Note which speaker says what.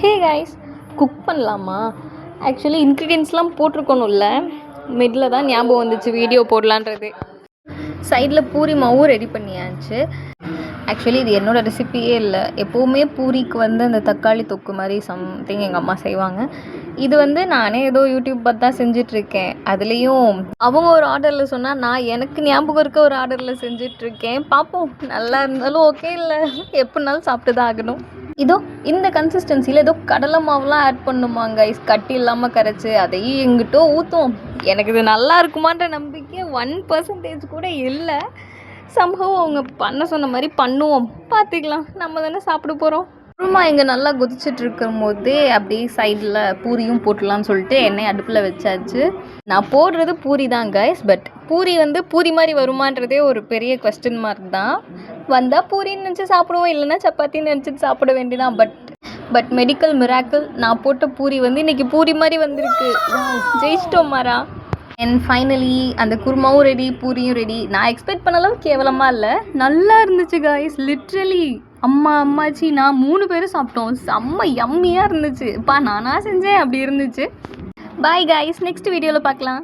Speaker 1: Hey guys, cook பண்ணலாமா? Actually இன்க்ரீடியன்ஸ்லாம் போட்டிருக்கணும்ல, middle தான் ஞாபகம் வந்துச்சு வீடியோ போடலான்றது. சைடில் பூரி மாவும் ரெடி பண்ணியாச்சு. ஆக்சுவலி இது என்னோடய ரெசிபியே இல்லை. எப்போவுமே பூரிக்கு அந்த தக்காளி தொக்கு மாதிரி சம்திங் எங்கள் அம்மா செய்வாங்க. இது நானே ஏதோ யூடியூப் பார்த்து தான் செஞ்சிட்ருக்கேன். அதுலேயும் அவங்க ஒரு ஆர்டரில் சொன்னால் நான் எனக்கு ஞாபகம் இருக்க ஒரு ஆர்டரில் செஞ்சிட்ருக்கேன். பார்ப்போம், நல்லா இருந்தாலும் ஓகே, இல்லை எப்படினாலும் சாப்பிட்டு தான் ஆகணும். இதோ இந்த கன்சிஸ்டன்சியில் ஏதோ கடலை மாவுலாம் ஆட் பண்ணுமாங்க, கட்டி இல்லாமல் கரைச்சி அதையும் எங்கிட்டோ ஊற்றுவோம். எனக்கு இது நல்லா இருக்குமான்ற நம்பிக்கை 1% கூட இல்லை. சம்பவம் அவங்க பண்ண சொன்ன மாதிரி பண்ணுவோம், பார்த்துக்கலாம். நம்ம தானே சாப்பிட போகிறோம். குருமா இங்கே நல்லா கொதிச்சுட்டு இருக்கும் போதே அப்படியே சைடில் பூரியும் போட்டுடலான்னு சொல்லிட்டு எண்ணெய் அடுப்பில் வச்சாச்சு. நான் போடுறது பூரி தான் கைஸ், பட் பூரி பூரி மாதிரி வருமானதே ஒரு பெரிய கொஸ்டின் மார்க் தான். வந்தால் பூரின்னு நினச்சி சாப்பிடுவோம், இல்லைன்னா சப்பாத்தின்னு நினச்சிட்டு சாப்பிட வேண்டியதான். பட் மெடிக்கல் மிராக்கிள், நான் போட்ட பூரி இன்றைக்கி பூரி மாதிரி வந்திருக்கு. ஜெயிச்சிட்டோம் மாறா. அண்ட் ஃபைனலி அந்த குருமாவும் ரெடி, பூரியும் ரெடி. நான் எக்ஸ்பெக்ட் பண்ணளவு கேவலமாக இல்லை, நல்லா இருந்துச்சு காய்ஸ். லிட்ரலி அம்மாச்சி நான் 3 பேரும் சாப்பிட்டோம். செம்ம யம்மியாக இருந்துச்சு. நானாக செஞ்சேன், அப்படி இருந்துச்சு. பாய் காய்ஸ், நெக்ஸ்ட் வீடியோவில் பார்க்கலாம்.